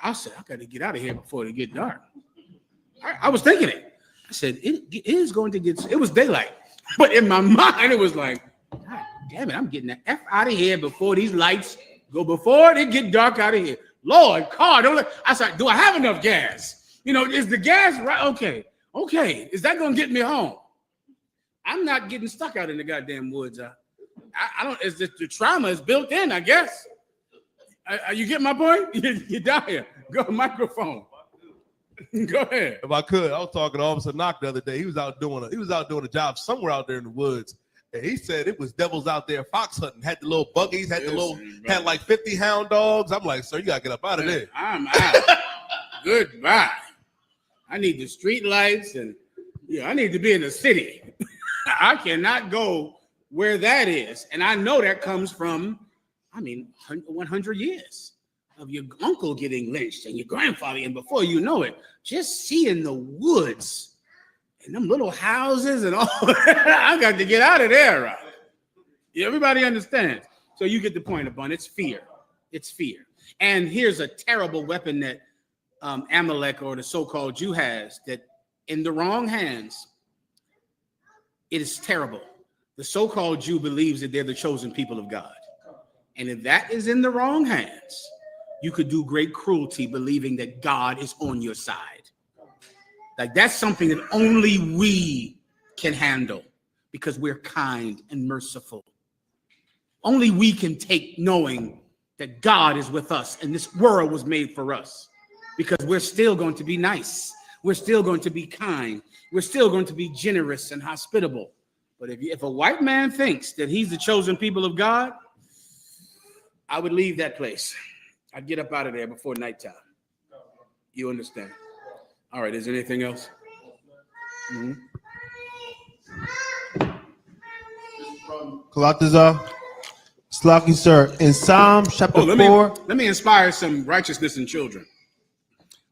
I said, I got to get out of here before it get dark. I was thinking it. I said, it is going to get, it was daylight. But in my mind, it was like, God damn it, I'm getting the F out of here before these lights go, before it get dark out of here. Lord, car, don't let, I said, do I have enough gas? You know, is the gas right? Okay. Is that going to get me home? I'm not getting stuck out in the goddamn woods. I don't, it's just the trauma is built in, I guess. You get my point? You down here. Go microphone. Go ahead. If I could, I was talking to Officer Knock the other day. He was out doing a job somewhere out there in the woods. And he said it was devils out there fox hunting. Had the little buggies, had like 50 hound dogs. I'm like, sir, you gotta get up out of there. I'm out. Goodbye. I need the street lights and I need to be in the city. I cannot go where that is. And I know that comes from 100 years of your uncle getting lynched and your grandfather, and before you know it, just seeing the woods and them little houses and all I got to get out of there, right? Everybody understands. So you get the point, Abun. It's fear. It's fear. And here's a terrible weapon that Amalek, or the so-called Jew, has, that in the wrong hands, it is terrible. The so-called Jew believes that they're the chosen people of God. And if that is in the wrong hands, you could do great cruelty believing that God is on your side. Like, that's something that only we can handle because we're kind and merciful. Only we can take knowing that God is with us and this world was made for us, because we're still going to be nice. We're still going to be kind. We're still going to be generous and hospitable. But if a white man thinks that he's the chosen people of God, I would leave that place. I'd get up out of there before nighttime. You understand? All right, is there anything else? Mm-hmm. Kalataza, Slaki, sir, in Psalm chapter 4. Let me inspire some righteousness in children.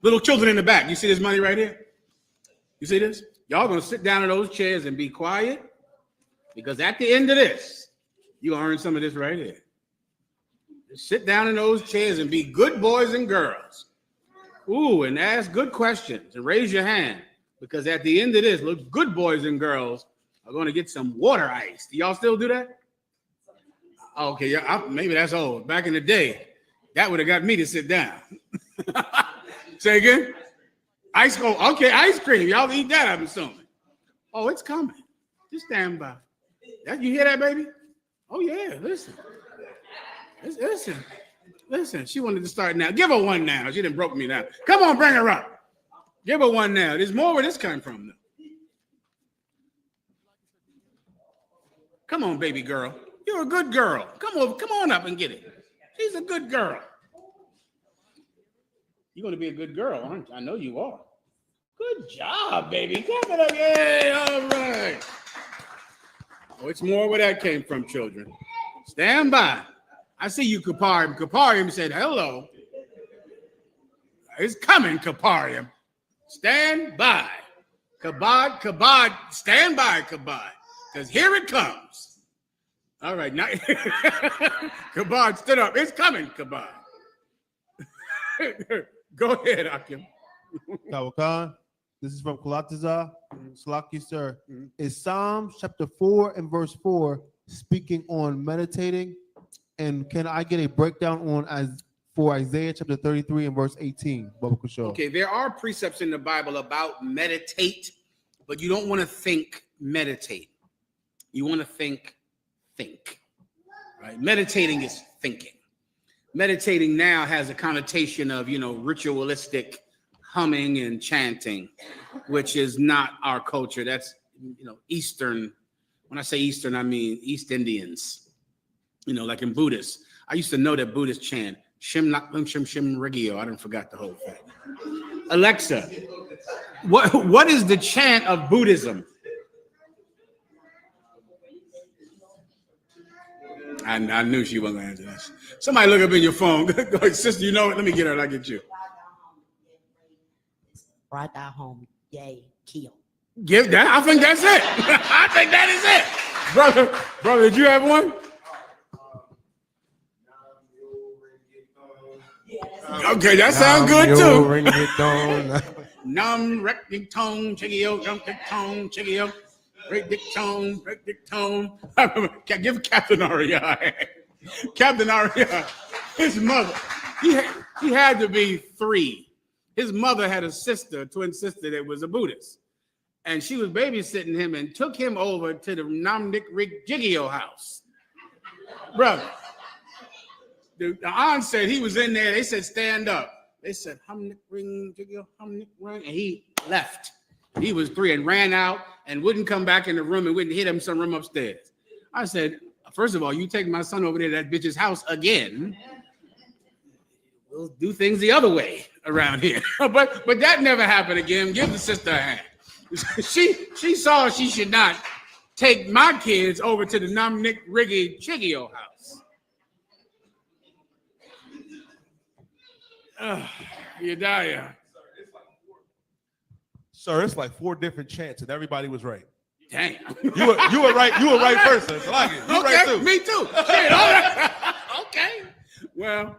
Little children in the back. You see this money right here? You see this? Y'all gonna sit down in those chairs and be quiet, because at the end of this, you earn some of this right here. Just sit down in those chairs and be good boys and girls. Ooh, and ask good questions and raise your hand, because at the end of this, look, good boys and girls are going to get some water ice. Do y'all still do that? Okay, yeah, maybe that's old. Back in the day, that would have got me to sit down. Say again? Ice cream. Okay, ice cream. Y'all eat that, I'm assuming. Oh, it's coming. Just stand by. You hear that, baby? Oh, yeah, listen. Listen. She wanted to start now. Give her one now. She done broke me now. Come on, bring her up. Give her one now. There's more where this came from, though. Come on, baby girl. You're a good girl. Come on up and get it. She's a good girl. You're going to be a good girl, aren't you? I know you are. Good job, baby. Come on up. Yay, all right. Oh, it's more where that came from, children. Stand by. I see you, Kaparium. Kaparium said, hello. It's coming, Kaparium. Stand by. Kabad, stand by, Kabad. Because here it comes. All right. Now, Kabad stood up. It's coming, Kabad. Go ahead, Akim. Tawakan, this is from Kalataza, Slaki, sir. Is Psalm chapter 4 and verse 4 speaking on meditating? And can I get a breakdown for Isaiah chapter 33 and verse 18? Okay, there are precepts in the Bible about meditate, but you don't want to think meditate. You want to think. Right? Meditating is thinking. Meditating now has a connotation of, ritualistic humming and chanting, which is not our culture. That's, Eastern. When I say Eastern, I mean East Indians. Like in Buddhists. I used to know that Buddhists chant Shim Naklim Shim Shim Rigio. I didn't forgot the whole thing. Alexa, what is the chant of Buddhism? I knew she wasn't going to answer this. Somebody look up in your phone. Go ahead, sister, you know it? Let me get her and I'll get you. Brought that home. Yay, kill. Give that. I think that's it. I think that is it. Brother, did you have one? Okay, that sounds good too. Ring-a-dong. Num recting tone, chickio, jump dick tone, chickio, break dick tone, break dick tone. Give Captain Aria. Captain Aria, his mother, he had to be 3. His mother had a sister, a twin sister that was a Buddhist. And she was babysitting him and took him over to the Namdik Rig Jigio house. Brother, the aunt said he was in there. They said, stand up. They said, Humnik Ring Jigio, Humnik Ring. And he left. He was 3 and ran out and wouldn't come back in the room and wouldn't hit him some room upstairs. I said, first of all, you take my son over there to that bitch's house again, we'll do things the other way around here. but that never happened again. Give the sister a hand. She saw she should not take my kids over to the Namnik Riggy Chigio house. Yedaya. Sir, it's like 4 different chants, and everybody was right. Damn. You were right. You were right person. So like it. You okay, right too. Me too. Shit, all right. Okay. Well,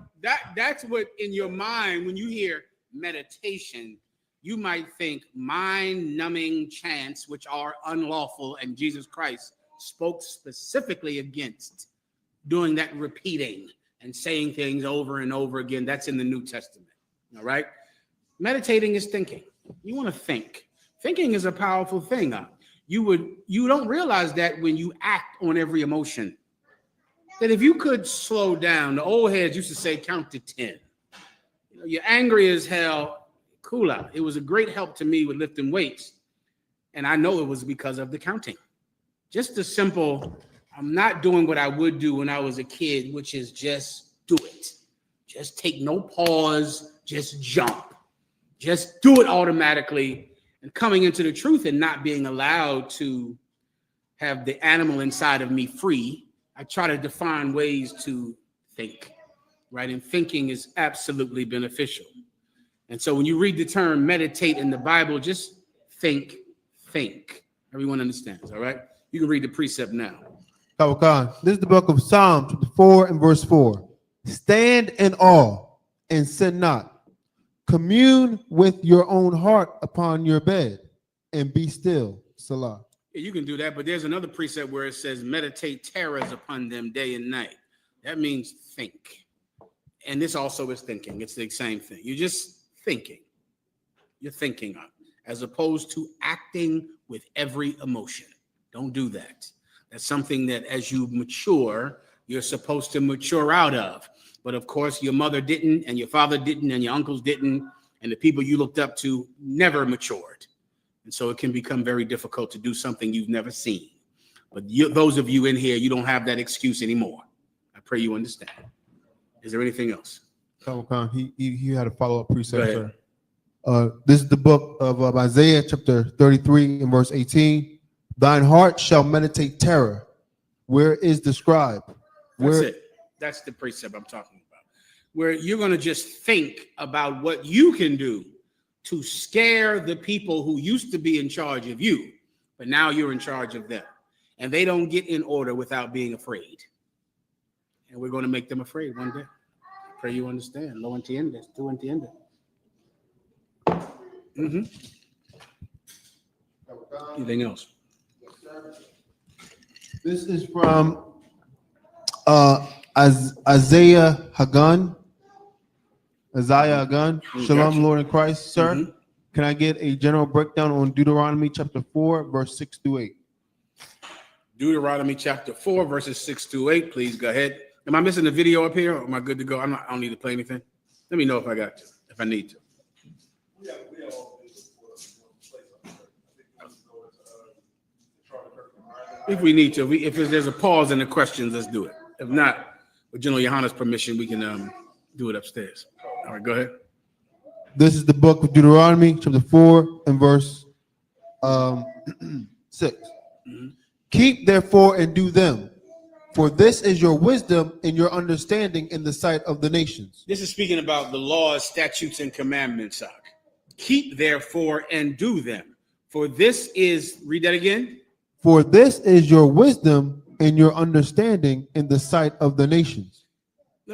that's what in your mind when you hear meditation, you might think mind-numbing chants, which are unlawful, and Jesus Christ spoke specifically against doing that repeating and saying things over and over again. That's in the New Testament. All right. Meditating is thinking. You want to think. Thinking is a powerful thing. You don't realize that when you act on every emotion. That if you could slow down, the old heads used to say count to 10. You're angry as hell. Cool out. It was a great help to me with lifting weights. And I know it was because of the counting. Just the simple, I'm not doing what I would do when I was a kid, which is just do it. Just take no pause, just jump. Just do it automatically. And coming into the truth and not being allowed to have the animal inside of me free, I try to define ways to think, right? And thinking is absolutely beneficial. And so when you read the term meditate in the Bible, just think. Everyone understands, all right? You can read the precept now. This is the book of Psalms 4 and verse 4. Stand in awe and sin not. Commune with your own heart upon your bed and be still. Salah. Yeah, you can do that, but there's another precept where it says meditate terrors upon them day and night. That means think. And this also is thinking. It's the same thing. You're just thinking. You're thinking as opposed to acting with every emotion. Don't do that. That's something that as you mature, you're supposed to mature out of. But of course, your mother didn't, and your father didn't, and your uncles didn't, and the people you looked up to never matured. And so it can become very difficult to do something you've never seen. But those of you in here, you don't have that excuse anymore. I pray you understand. Is there anything else? He had a follow-up precept, sir. This is the book of Isaiah, chapter 33 and verse 18. Thine heart shall meditate terror. Where is the scribe? That's it. That's the precept I'm talking about. Where you're going to just think about what you can do to scare the people who used to be in charge of you, but now you're in charge of them. And they don't get in order without being afraid. And we're going to make them afraid one day. Pray you understand. Lo entiendes, tú entiendes. Anything else? This is from Isaiah Hagan. Shalom, Lord in Christ, sir. Can I get a general breakdown on Deuteronomy chapter 4, verse 6 through 8? Deuteronomy chapter 4, verses 6 through 8. Please go ahead. Am I missing the video up here? Or am I good to go? I don't need to play anything. Let me know if I got to, if I need to. If we need to, if there's a pause in the questions, let's do it. If not, with General Johanna's permission, we can do it upstairs. All right, go ahead. This is the book of Deuteronomy, chapter 4 and verse 6. Keep therefore and do them, for this is your wisdom and your understanding in the sight of the nations. This is speaking about the laws, statutes, and commandments. Keep therefore and do them, for this is, read that again. For this is your wisdom and your understanding in the sight of the nations.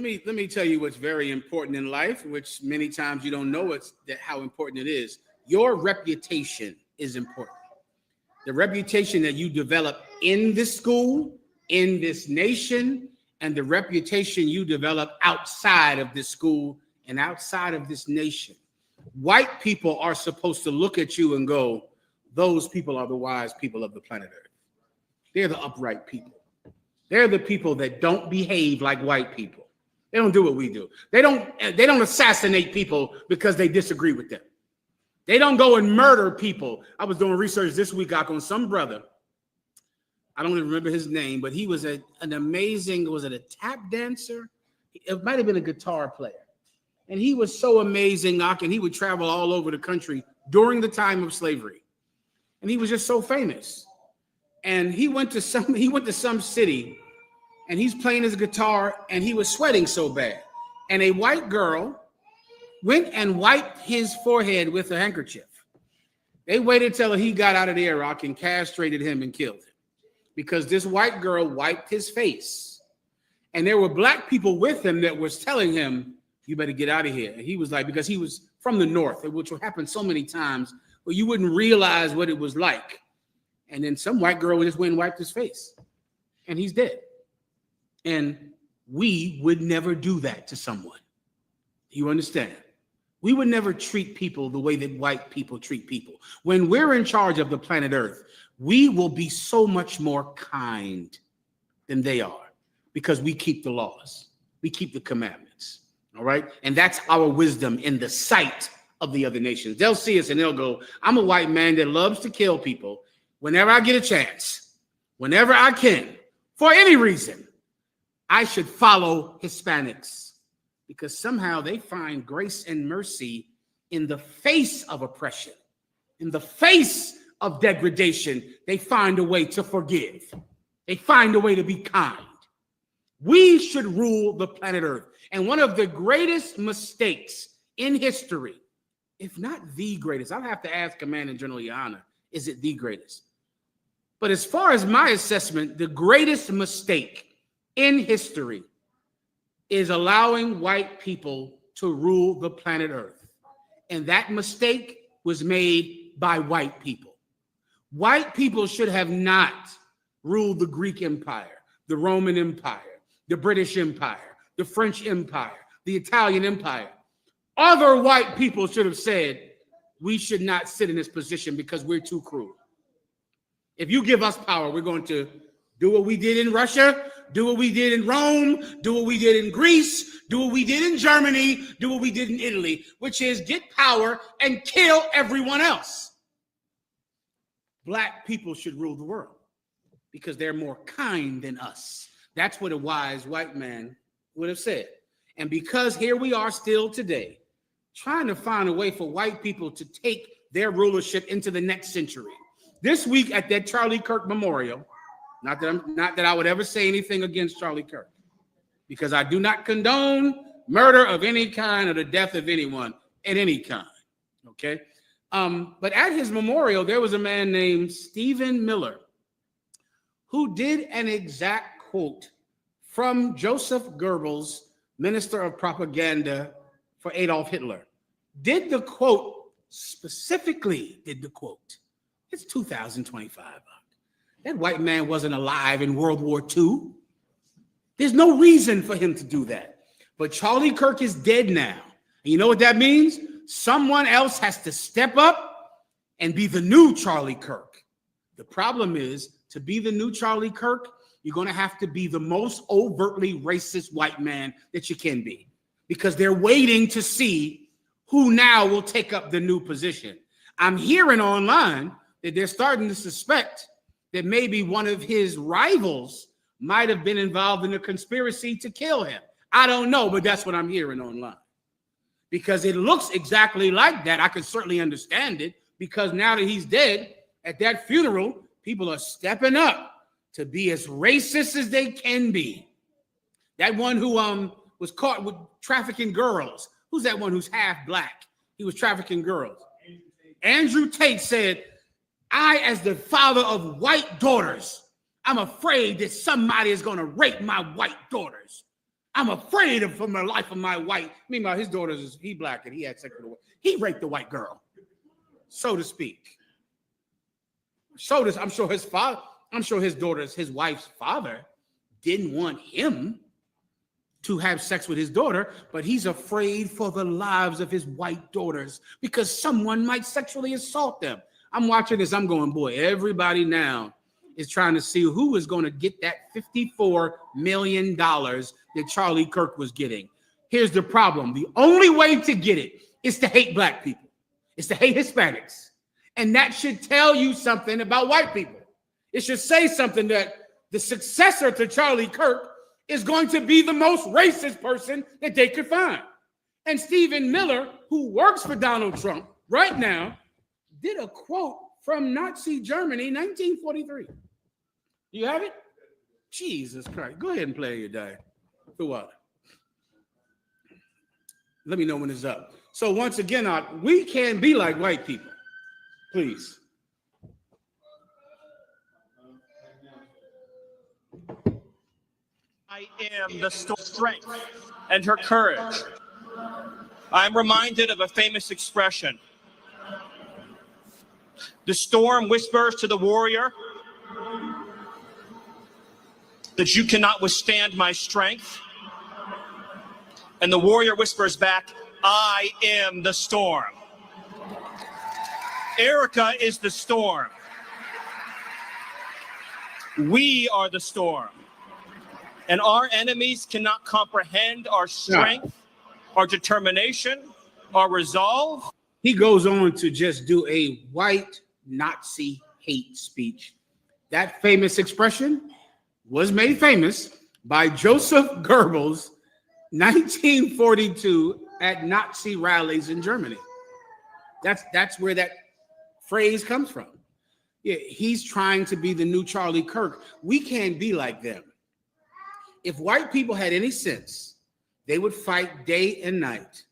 let me tell you what's very important in life, which many times you don't know how important it is. Your reputation is important. The reputation that you develop in this school, in this nation, and the reputation you develop outside of this school and outside of this nation. White people are supposed to look at you and go, those people are the wise people of the planet Earth. They're the upright people. They're the people that don't behave like white people. They don't do what we do. They don't assassinate people because they disagree with them. They don't go and murder people. I was doing research this week on some brother. I don't even remember his name, but he was an amazing, was it a tap dancer? It might have been a guitar player. And he was so amazing, and he would travel all over the country during the time of slavery. And he was just so famous. And he went to some city, and he's playing his guitar, and he was sweating so bad. And a white girl went and wiped his forehead with a handkerchief. They waited till he got out of the Iraq and castrated him and killed him because this white girl wiped his face. And there were black people with him that was telling him, you better get out of here. And he was like, because he was from the North, which will happen so many times, but you wouldn't realize what it was like. And then some white girl just went and wiped his face, and he's dead. And we would never do that to someone. You understand? We would never treat people the way that white people treat people. When we're in charge of the planet Earth, we will be so much more kind than they are because we keep the laws. We keep the commandments. All right. And that's our wisdom in the sight of the other nations. They'll see us and they'll go, I'm a white man that loves to kill people whenever I get a chance, whenever I can, for any reason. I should follow Hispanics because somehow they find grace and mercy in the face of oppression, in the face of degradation. They find a way to forgive. They find a way to be kind. We should rule the planet Earth. And one of the greatest mistakes in history, if not the greatest, I'll have to ask Commander General Yana, is it the greatest? But as far as my assessment, the greatest mistake in history is allowing white people to rule the planet Earth. And that mistake was made by white people. White people should have not ruled the Greek Empire, the Roman Empire, the British Empire, the French Empire, the Italian Empire. Other white people should have said, we should not sit in this position because we're too cruel. If you give us power, we're going to do what we did in Russia, do what we did in Rome, do what we did in Greece, do what we did in Germany, do what we did in Italy, which is get power and kill everyone else. Black people should rule the world because they're more kind than us. That's what a wise white man would have said. And because here we are still today, trying to find a way for white people to take their rulership into the next century. This week at that Charlie Kirk memorial, not that I would ever say anything against Charlie Kirk, because I do not condone murder of any kind or the death of anyone at any kind. Okay. But at his memorial, there was a man named Stephen Miller who did an exact quote from Joseph Goebbels, Minister of Propaganda for Adolf Hitler. Did the quote. It's 2025. That white man wasn't alive in World War II. There's no reason for him to do that. But Charlie Kirk is dead now. And you know what that means? Someone else has to step up and be the new Charlie Kirk. The problem is, to be the new Charlie Kirk, you're going to have to be the most overtly racist white man that you can be, because they're waiting to see who now will take up the new position. I'm hearing online that they're starting to suspect that maybe one of his rivals might have been involved in a conspiracy to kill him. I don't know, but that's what I'm hearing online. Because it looks exactly like that. I can certainly understand it, because now that he's dead, at that funeral, people are stepping up to be as racist as they can be. That one who was caught with trafficking girls. Who's that one who's half black? He was trafficking girls. Andrew Tate said, I, as the father of white daughters, I'm afraid that somebody is going to rape my white daughters. I'm afraid of for my life of my white. Meanwhile, his daughter's he black and he had sex with a white. He raped the white girl, so to speak. So this, I'm sure his father, I'm sure his daughter's, his wife's father didn't want him to have sex with his daughter, but he's afraid for the lives of his white daughters because someone might sexually assault them. I'm watching this, I'm going, boy, everybody now is trying to see who is going to get that $54 million that Charlie Kirk was getting. Here's the problem. The only way to get it is to hate black people. It's to hate Hispanics. And that should tell you something about white people. It should say something that the successor to Charlie Kirk is going to be the most racist person that they could find. And Stephen Miller, who works for Donald Trump right now, did a quote from Nazi Germany, 1943. You have it? Jesus Christ. Go ahead and play your day. For what? Let me know when it's up. So once again, we can't be like white people. Please. I am the strength and her courage. I'm reminded of a famous expression. The storm whispers to the warrior that you cannot withstand my strength. And the warrior whispers back, I am the storm. Erica is the storm. We are the storm. And our enemies cannot comprehend our strength, our determination, our resolve. He goes on to just do a white Nazi hate speech. That famous expression was made famous by Joseph Goebbels, 1942, at Nazi rallies in Germany. That's where that phrase comes from. Yeah, he's trying to be the new Charlie Kirk. We can't be like them. If white people had any sense, they would fight day and night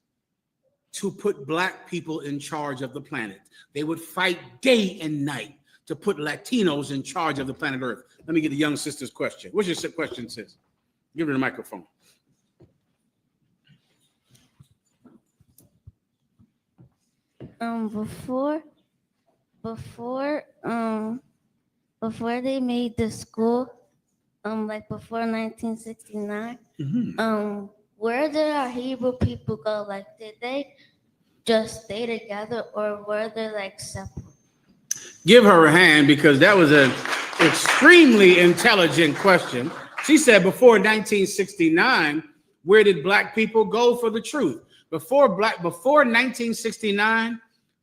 to put black people in charge of the planet. They would fight day and night to put Latinos in charge of the planet Earth. Let me get the young sister's question. What's your question, sis? Give her the microphone. Before they made the school, like before 1969, where did our Hebrew people go? Like, did they just stay together, or were they like separate? Give her a hand because that was an extremely intelligent question. She said before 1969, where did black people go for the truth? Before 1969,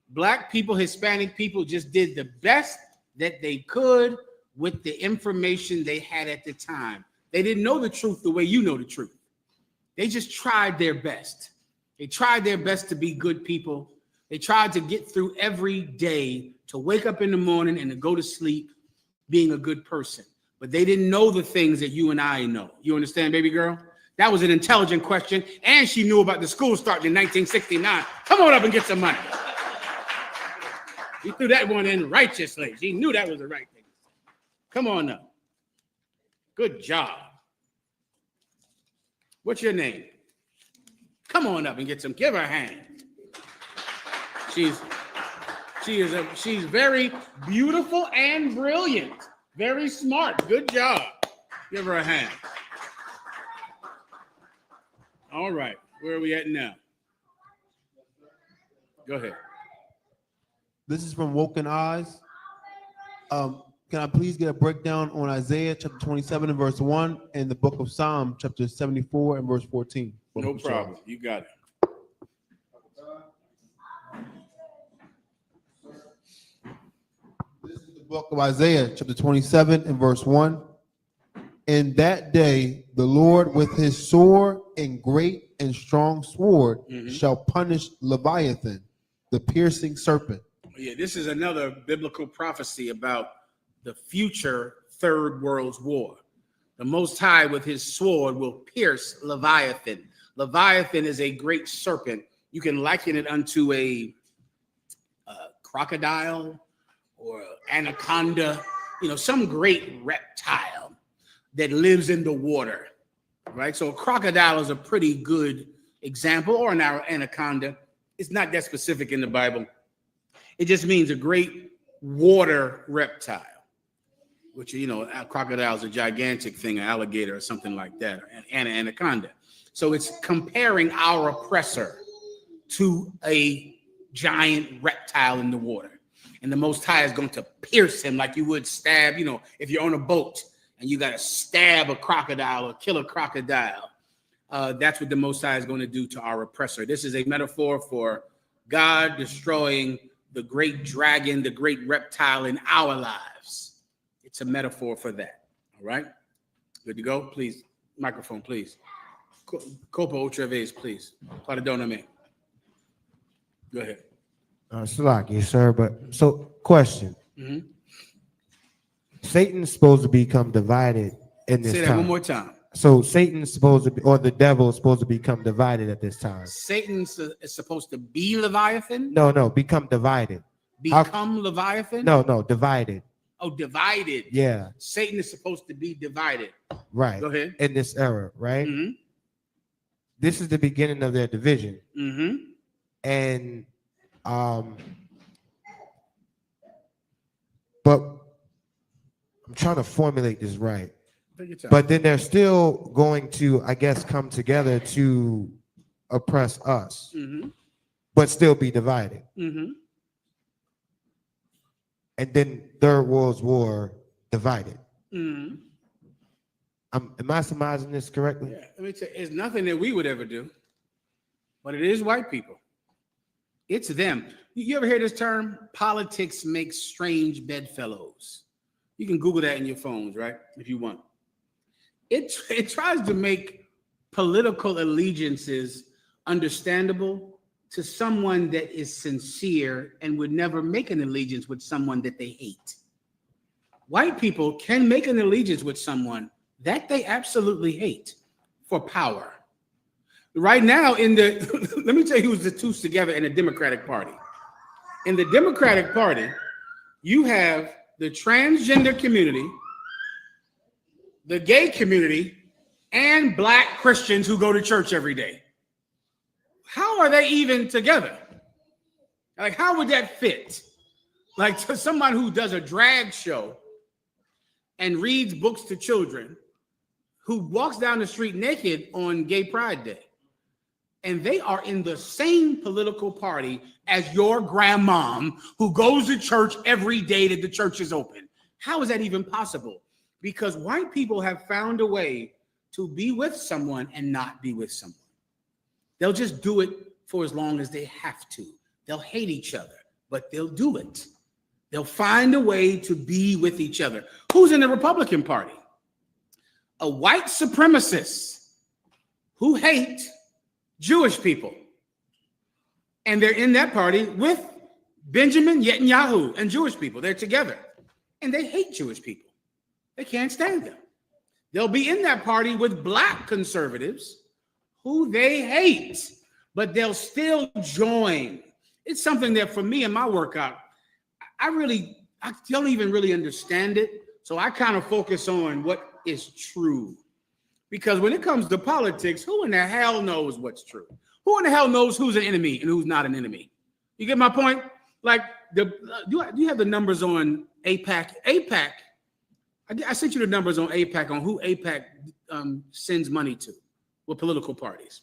black people, Hispanic people just did the best that they could with the information they had at the time. They didn't know the truth the way you know the truth. They just tried their best. They tried their best to be good people. They tried to get through every day, to wake up in the morning and to go to sleep being a good person. But they didn't know the things that you and I know. You understand, baby girl? That was an intelligent question. And she knew about the school starting in 1969. Come on up and get some money. He threw that one in righteously. She knew that was the right thing. Come on up. Good job. What's your name? Come on up and get some. Give her a hand. She's very beautiful and brilliant. Very smart. Good job. Give her a hand. All right. Where are we at now? Go ahead. This is from Woken Eyes. Can I please get a breakdown on Isaiah chapter 27 and verse 1 and the book of Psalm chapter 74 and verse 14? No problem. You got it. This is the book of Isaiah chapter 27 and verse 1. In that day, the Lord with his sword and great and strong sword shall punish Leviathan, the piercing serpent. Yeah, this is another biblical prophecy about the future Third World War. The Most High with his sword will pierce Leviathan. Leviathan is a great serpent. You can liken it unto a crocodile or anaconda, some great reptile that lives in the water. right? So a crocodile is a pretty good example, or an anaconda. It's not that specific in the Bible. It just means a great water reptile, which, you know, a crocodile is a gigantic thing, an alligator or something like that, or an anaconda. So it's comparing our oppressor to a giant reptile in the water. And the Most High is going to pierce him like you would stab, you know, if you're on a boat and you got to stab a crocodile or kill a crocodile. That's what the Most High is going to do to our oppressor. This is a metaphor for God destroying the great dragon, the great reptile in our lives. It's a metaphor for that. All right? Good to go? Please, microphone, please. Copa outra vez, please. Pardoname. Go ahead. Salaki, sir, but so question. Mm-hmm. Satan's supposed to become divided in this Say that time. one more time. So Satan's supposed to be, or the devil is supposed to become divided at this time. Satan is supposed to be Leviathan? No, become divided. Become Leviathan? No, divided. Oh, divided. Yeah. Satan is supposed to be divided. Right. Go ahead. In this era, right? Mm-hmm. This is the beginning of their division. Mm-hmm. And but I'm trying to formulate this right. But then they're still going to, I guess, come together to oppress us, mm-hmm. but still be divided. Mm-hmm. And then Third World War divided. Mm-hmm. Am I surmising this correctly? Yeah. Let me tell you, it's nothing that we would ever do, but it is white people. It's them. You ever hear this term? Politics makes strange bedfellows. You can Google that in your phones, right? If you want. It tries to make political allegiances understandable to someone that is sincere and would never make an allegiance with someone that they hate. White people can make an allegiance with someone that they absolutely hate for power. Right now, let me tell you who's the two's together in the Democratic Party. In the Democratic Party, you have the transgender community, the gay community, and Black Christians who go to church every day. How are they even together? Like, how would that fit? Like, to someone who does a drag show and reads books to children, who walks down the street naked on Gay Pride Day, and they are in the same political party as your grandmom who goes to church every day that the church is open. How is that even possible? Because white people have found a way to be with someone and not be with someone. They'll just do it for as long as they have to. They'll hate each other, but they'll do it. They'll find a way to be with each other. Who's in the Republican Party? A white supremacist who hate Jewish people. And they're in that party with Benjamin Netanyahu and Jewish people. They're together. And they hate Jewish people. They can't stand them. They'll be in that party with Black conservatives who they hate, but they'll still join. It's something that for me in my workout, I don't even really understand it. So I kind of focus on what is true. Because when it comes to politics, who in the hell knows what's true? Who in the hell knows who's an enemy and who's not an enemy? You get my point? Like, do you have the numbers on AIPAC? AIPAC, I sent you the numbers on AIPAC, on who AIPAC sends money to, what political parties.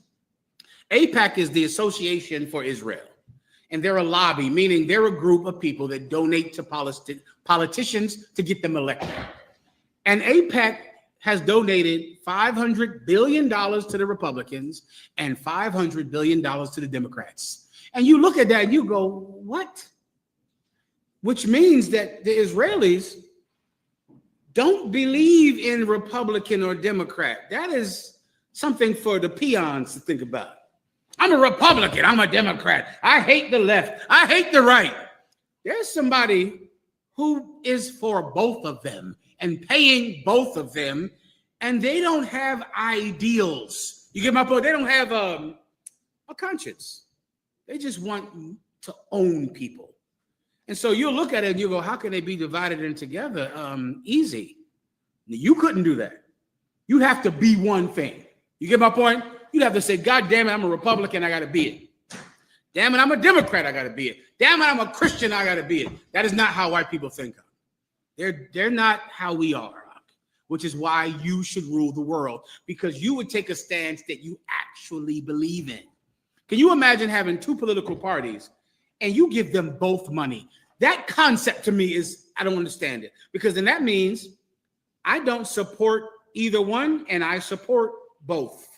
AIPAC is the Association for Israel. And they're a lobby, meaning they're a group of people that donate to politicians to get them elected. And AIPAC has donated $500 billion to the Republicans and $500 billion to the Democrats. And you look at that and you go, what? Which means that the Israelis don't believe in Republican or Democrat. That is something for the peons to think about. I'm a Republican. I'm a Democrat. I hate the left. I hate the right. There's somebody who is for both of them and paying both of them, and they don't have ideals. You get my point? They don't have a conscience. They just want to own people. And so you look at it and you go, how can they be divided and together? Easy. You couldn't do that. You have to be one thing. You get my point? You'd have to say, God damn it, I'm a Republican, I got to be it. Damn it, I'm a Democrat, I got to be it. Damn it, I'm a Christian, I got to be it. That is not how white people think of. They're not how we are, which is why you should rule the world, because you would take a stance that you actually believe in. Can you imagine having two political parties and you give them both money? That concept to me is, I don't understand it, because then that means I don't support either one and I support both.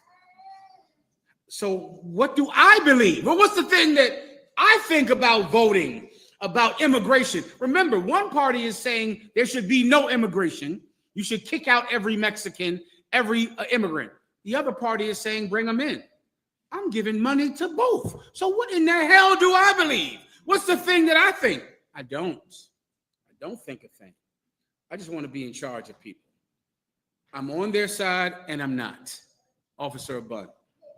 So what do I believe? Well, what's the thing that I think about voting, about immigration? Remember, one party is saying there should be no immigration. You should kick out every Mexican, every immigrant. The other party is saying bring them in. I'm giving money to both. So what in the hell do I believe? What's the thing that I think? I don't think a thing. I just want to be in charge of people. I'm on their side and I'm not. Officer Bud.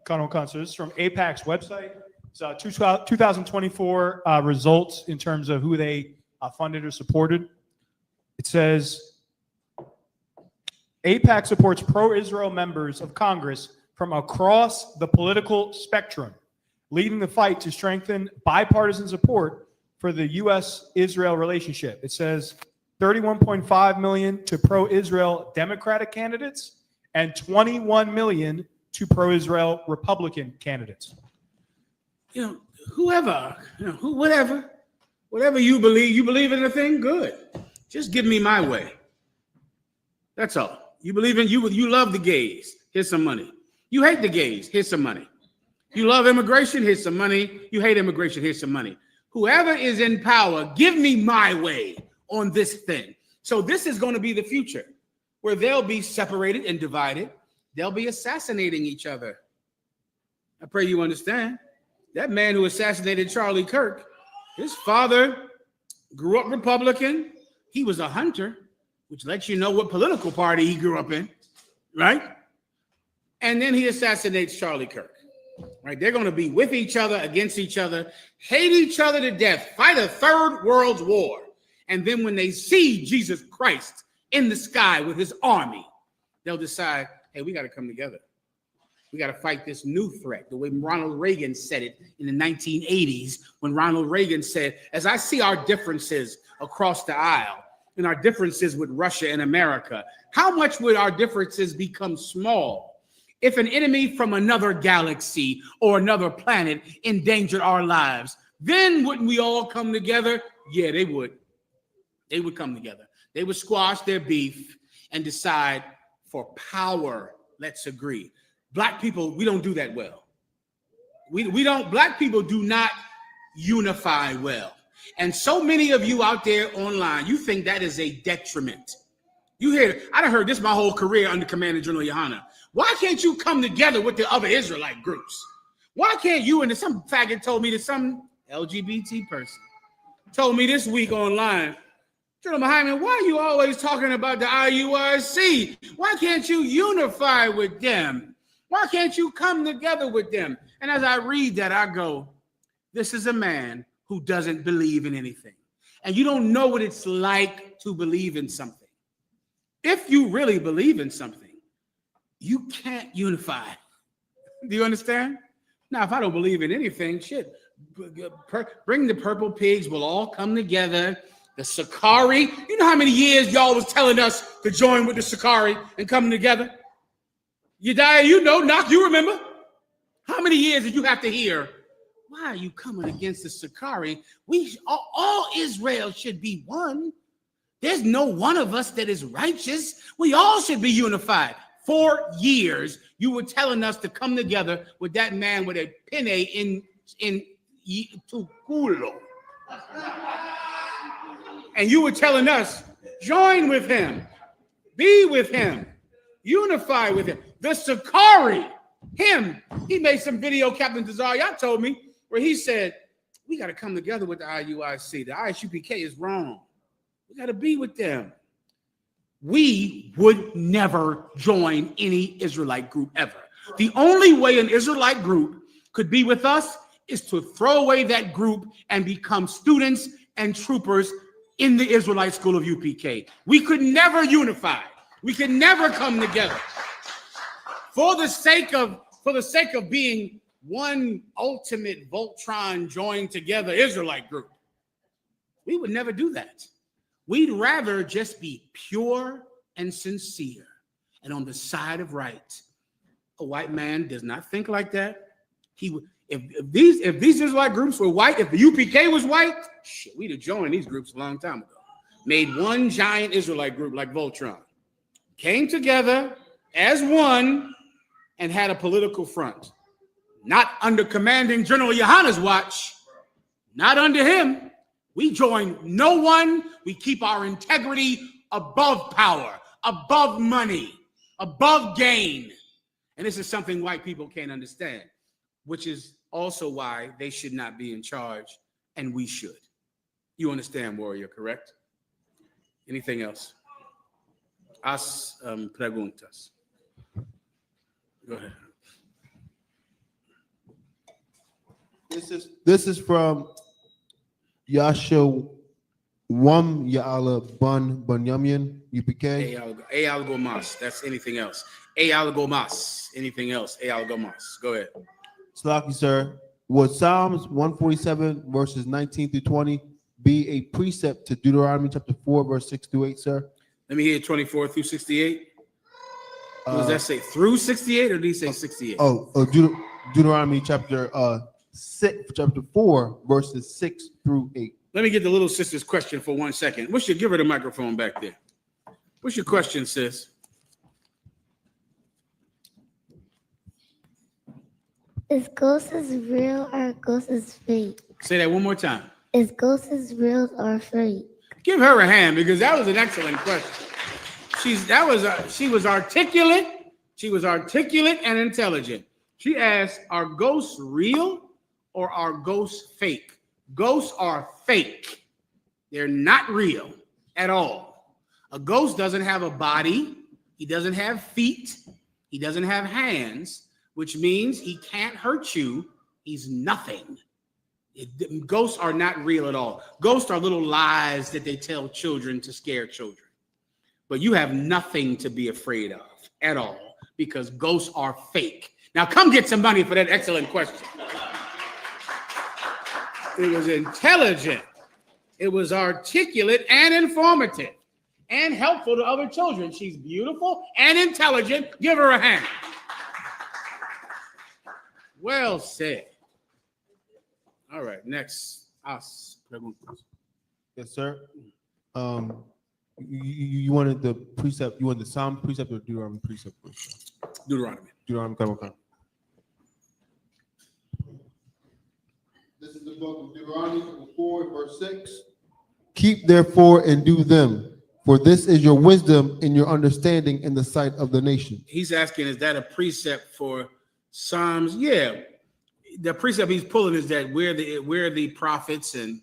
Colonel Consul, this is from AIPAC's website. It's 2024 results in terms of who they funded or supported. It says, AIPAC supports pro-Israel members of Congress from across the political spectrum, leading the fight to strengthen bipartisan support for the U.S.-Israel relationship. It says 31.5 million to pro-Israel Democratic candidates and 21 million to pro-Israel Republican candidates. Whatever you believe in a thing, good. Just give me my way. That's all. You believe in you love the gays, here's some money. You hate the gays, here's some money. You love immigration, here's some money. You hate immigration, here's some money. Whoever is in power, give me my way on this thing. So this is going to be the future, where they'll be separated and divided. They'll be assassinating each other. I pray you understand. That man who assassinated Charlie Kirk, his father grew up Republican. He was a hunter, which lets you know what political party he grew up in, right? And then he assassinates Charlie Kirk, right? They're going to be with each other, against each other, hate each other to death, fight a third world war. And then when they see Jesus Christ in the sky with his army, they'll decide, hey, we got to come together. We got to fight this new threat, the way Ronald Reagan said it in the 1980s, when Ronald Reagan said, as I see our differences across the aisle and our differences with Russia and America, how much would our differences become small if an enemy from another galaxy or another planet endangered our lives? Then wouldn't we all come together? Yeah, they would. They would come together. They would squash their beef and decide, for power, let's agree. Black people, we don't do that well. Black people do not unify well. And so many of you out there online, you think that is a detriment. I done heard this my whole career under Commander General Yohana. Why can't you come together with the other Israelite groups? Why can't you, and some faggot told me that some LGBT person told me this week online, General Muhammad, why are you always talking about the IURC? Why can't you unify with them? Why can't you come together with them? And as I read that, I go, this is a man who doesn't believe in anything. And you don't know what it's like to believe in something. If you really believe in something, you can't unify. Do you understand? Now, if I don't believe in anything, shit, bring the purple pigs, we'll all come together. The Sakari, you know how many years y'all was telling us to join with the Sakari and come together? Yediah, Knock, you remember? How many years did you have to hear, why are you coming against the Sakari? All Israel should be one. There's no one of us that is righteous. We all should be unified. 4 years, you were telling us to come together with that man with a penne in Tuculo. And you were telling us, join with him, be with him, unify with him. The Sakari, he made some video, Captain Tazariot told me, where he said, we got to come together with the IUIC. The Isupk is wrong. We got to be with them. We would never join any Israelite group ever. The only way an Israelite group could be with us is to throw away that group and become students and troopers in the Israelite School of UPK. We could never unify. We could never come together. for the sake of being one ultimate Voltron joined together Israelite group. We would never do that. We'd rather just be pure and sincere and on the side of right. A white man does not think like that. He would, if these Israelite groups were white, if the UPK was white, shit, we'd have joined these groups a long time ago. Made one giant Israelite group like Voltron. Came together as one and had a political front. Not under commanding General Yohana's watch. Not under him. We join no one. We keep our integrity above power, above money, above gain. And this is something white people can't understand, which is also why they should not be in charge, and we should. You understand, warrior, correct? Anything else? As preguntas. Go ahead. This is from Yasha Wam Ya'ala Bun Bunyamian UPK. A algo mas. That's anything else. A algo mas. Anything else? A algo mas. Go ahead. Slaki, sir. Would Psalms 147 verses 19 through 20 be a precept to Deuteronomy chapter 4 verse 6 through 8, sir? Let me hear 24 through 68. What does that say? Through 68 or did he say 68? Deuteronomy chapter 4 verses 6 through 8. Let me get the little sister's question for 1 second. Give her the microphone back there. What's your question, sis? Is ghosts real or ghosts fake? Say that one more time. Is ghosts real or fake? Give her a hand because that was an excellent question. She was articulate. She was articulate and intelligent. She asked, are ghosts real or are ghosts fake? Ghosts are fake. They're not real at all. A ghost doesn't have a body. He doesn't have feet. He doesn't have hands, which means he can't hurt you. He's nothing. Ghosts are not real at all. Ghosts are little lies that they tell children to scare children. But you have nothing to be afraid of at all because ghosts are fake. Now come get some money for that excellent question. It was intelligent. It was articulate and informative and helpful to other children. She's beautiful and intelligent. Give her a hand. Well said. All right, next. As preguntas. Yes, sir. You wanted the precept, you wanted the Psalm precept or Deuteronomy precept? Deuteronomy. Deuteronomy, come. This is the book of Deuteronomy 4, verse 6. Keep therefore and do them, for this is your wisdom and your understanding in the sight of the nation. He's asking, is that a precept for Psalms? Yeah. The precept he's pulling is that we're the prophets, and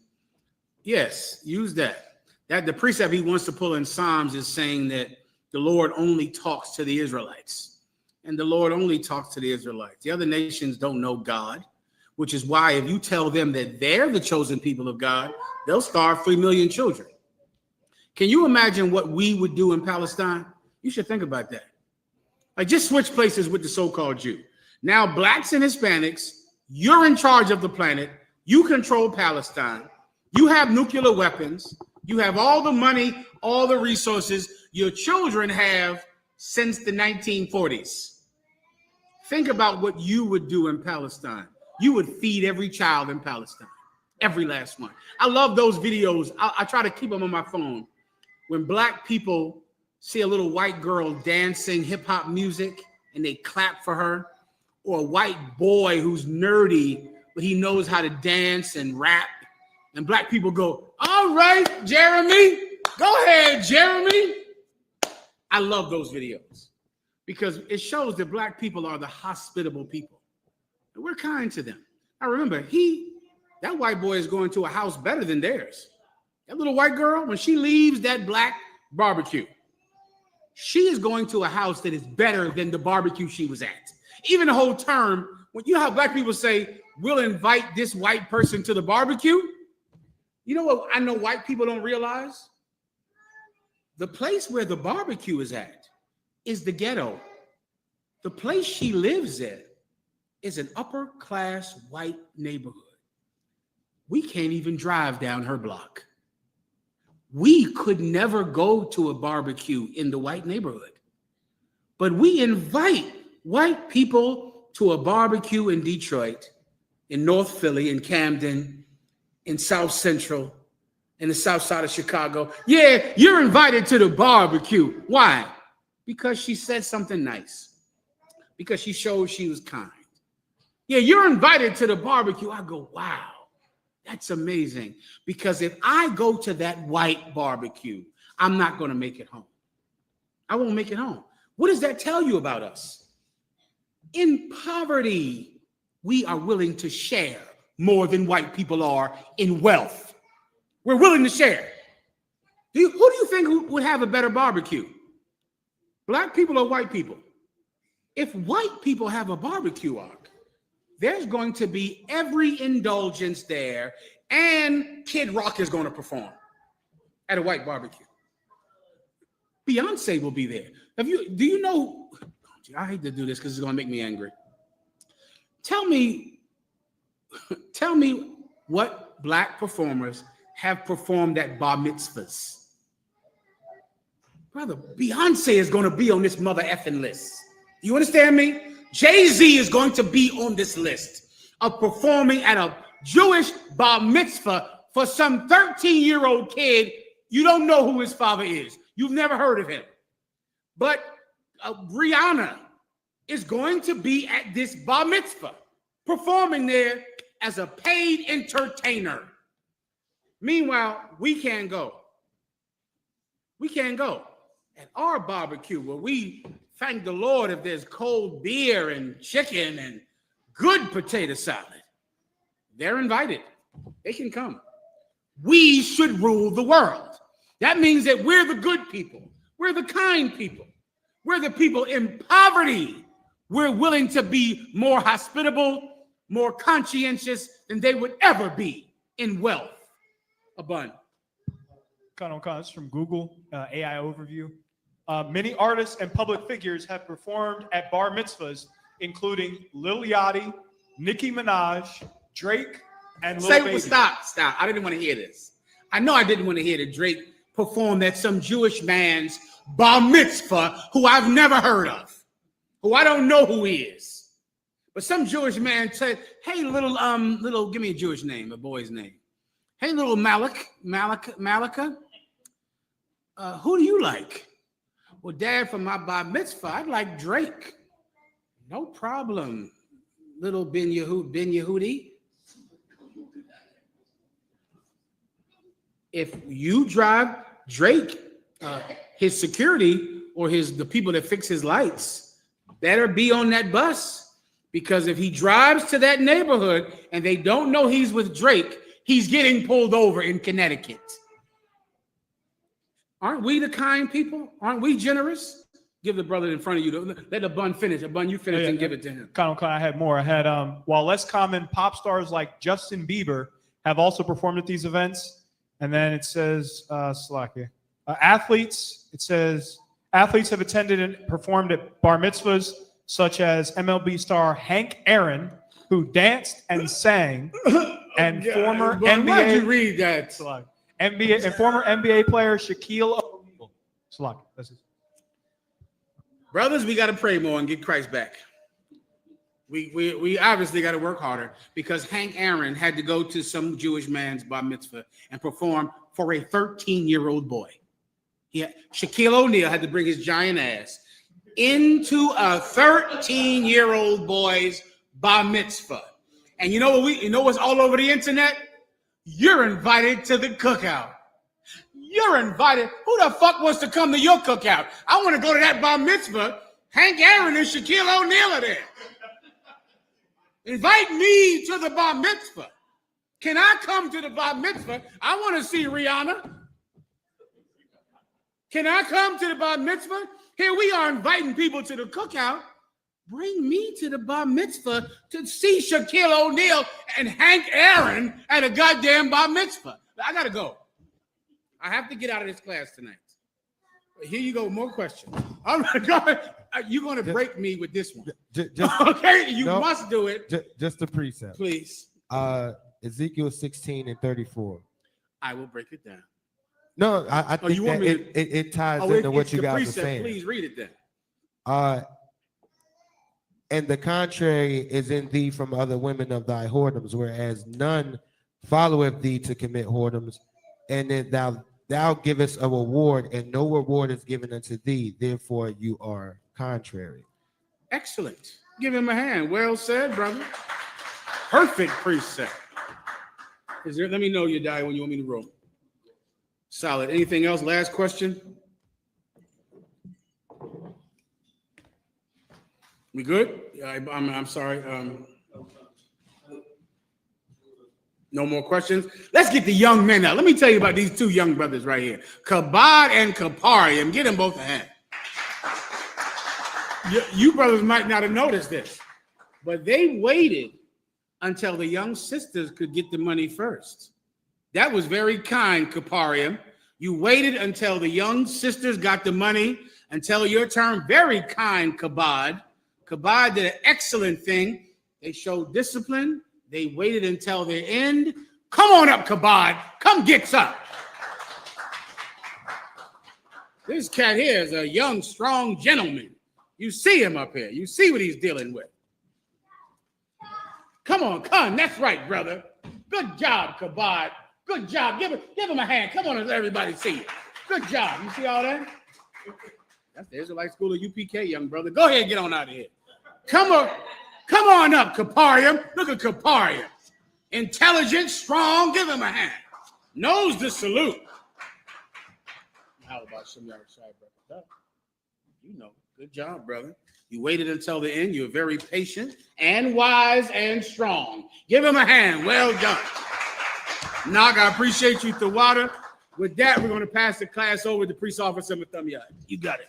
yes, use that. That the precept he wants to pull in Psalms is saying that the Lord only talks to the Israelites, and the Lord only talks to the Israelites. The other nations don't know God, which is why if you tell them that they're the chosen people of God, they'll starve 3 million children. Can you imagine what we would do in Palestine? You should think about that. Like, just switch places with the so-called Jew. Now, blacks and Hispanics, you're in charge of the planet. You control Palestine. You have nuclear weapons. You have all the money, all the resources your children have since the 1940s. Think about what you would do in Palestine. You would feed every child in Palestine, every last one. I love those videos. I try to keep them on my phone. When black people see a little white girl dancing hip hop music and they clap for her, or a white boy who's nerdy, but he knows how to dance and rap. And black people go, all right, Jeremy, go ahead, Jeremy. I love those videos because it shows that black people are the hospitable people. And we're kind to them. I remember that white boy is going to a house better than theirs. That little white girl, when she leaves that black barbecue, she is going to a house that is better than the barbecue she was at. Even the whole term, when you know how black people say, we'll invite this white person to the barbecue. You know what I know white people don't realize? The place where the barbecue is at is the ghetto. The place she lives in is an upper class white neighborhood. We can't even drive down her block. We could never go to a barbecue in the white neighborhood, but we invite white people to a barbecue in Detroit, in North Philly, in Camden, in South Central, in the South Side of Chicago. Yeah, you're invited to the barbecue. Why? Because she said something nice. Because she showed she was kind. Yeah, you're invited to the barbecue. I go, wow, that's amazing. Because if I go to that white barbecue, I'm not going to make it home. I won't make it home. What does that tell you about us? In poverty, we are willing to share more than white people are in wealth. We're willing to share. Who do you think would have a better barbecue? Black people or white people? If white people have a barbecue arc, there's going to be every indulgence there, and Kid Rock is going to perform at a white barbecue. Beyonce will be there. Do you know? I hate to do this because it's going to make me angry. Tell me what black performers have performed at bar mitzvahs. Brother, Beyonce is going to be on this mother effing list. You understand me? Jay-Z is going to be on this list of performing at a Jewish bar mitzvah for some 13-year-old kid. You don't know who his father is. You've never heard of him. But Rihanna is going to be at this bar mitzvah, performing there as a paid entertainer. Meanwhile, we can't go. We can't go. At our barbecue, where we thank the Lord if there's cold beer and chicken and good potato salad, they're invited. They can come. We should rule the world. That means that we're the good people. We're the kind people. We're the people in poverty. We're willing to be more hospitable, more conscientious than they would ever be in wealth. A bun. This from Google, AI overview. Many artists and public figures have performed at bar mitzvahs, including Lil Yachty, Nicki Minaj, Drake, and Lil Baby. Stop. I didn't want to hear this. I know I didn't want to hear that Drake performed at some Jewish man's bar mitzvah who I've never heard of, who I don't know who he is. But some Jewish man said, hey, little, give me a Jewish name, a boy's name. Hey, little Malika, who do you like? Well, Dad, for my bar mitzvah, I'd like Drake. No problem, little Ben Yehudi. If you drive Drake, his security or the people that fix his lights better be on that bus, because if he drives to that neighborhood and they don't know he's with Drake, he's getting pulled over in Connecticut. Aren't we the kind people? Aren't we generous? Give the brother in front of you. Let the bun finish. The bun, you finish and give it to him. I had more. I had, while less common, pop stars like Justin Bieber have also performed at these events. And then it says, athletes. It says athletes have attended and performed at bar mitzvahs, such as MLB star Hank Aaron, who danced and sang, and former NBA. Why'd you read that? Former NBA player Shaquille O'Neal. Brothers, we got to pray more and get Christ back. We obviously got to work harder, because Hank Aaron had to go to some Jewish man's bar mitzvah and perform for a 13-year-old boy. Shaquille O'Neal had to bring his giant ass into a 13-year-old boy's bar mitzvah. And you know what's all over the internet? You're invited to the cookout. You're invited. Who the fuck wants to come to your cookout? I want to go to that bar mitzvah. Hank Aaron and Shaquille O'Neal are there. Invite me to the bar mitzvah. Can I come to the bar mitzvah? I want to see Rihanna. Can I come to the bar mitzvah? Here we are inviting people to the cookout. Bring me to the bar mitzvah to see Shaquille O'Neal and Hank Aaron at a goddamn bar mitzvah. I got to go. I have to get out of this class tonight. Here you go, more questions. All right, go ahead. You're going to break me with this one. Just, Okay, you no, must do it. just a precept. Please. Ezekiel 16:34. I will break it down. No, I think you want that me it ties into what it's you the guys are precept. saying. Please read it then. And the contrary is in thee from other women of thy whoredoms, whereas none followeth thee to commit whoredoms, and that thou givest a reward, and no reward is given unto thee. Therefore, you are contrary. Excellent. Give him a hand. Well said, brother. Perfect precept. Let me know you die when you want me to roll. Solid. Anything else? Last question. We good? I'm sorry. No more questions. Let's get the young men out. Let me tell you about these two young brothers right here, Kabod and Kaparium. Get them both a hand. You brothers might not have noticed this, but they waited until the young sisters could get the money first. That was very kind, Kaparium. You waited until the young sisters got the money until your turn. Very kind, Kabod. Kabod did an excellent thing. They showed discipline. They waited until the end. Come on up, Kabod. Come get some. This cat here is a young, strong gentleman. You see him up here. You see what he's dealing with. Come on, come. That's right, brother. Good job, Kabod. Good job. Give him a hand. Come on, let everybody see you. Good job. You see all that? That's the Israelite School of UPK, young brother. Go ahead and get on out of here. Come on up, Kaparium. Look at Kaparium. Intelligent, strong. Give him a hand. Knows the salute. How about some y'all side, brother? You know, good job, brother. You waited until the end. You're very patient and wise and strong. Give him a hand. Well done. Nog, I appreciate you, Tawada. With that, we're going to pass the class over to Priest Officer Mathumya. You got it.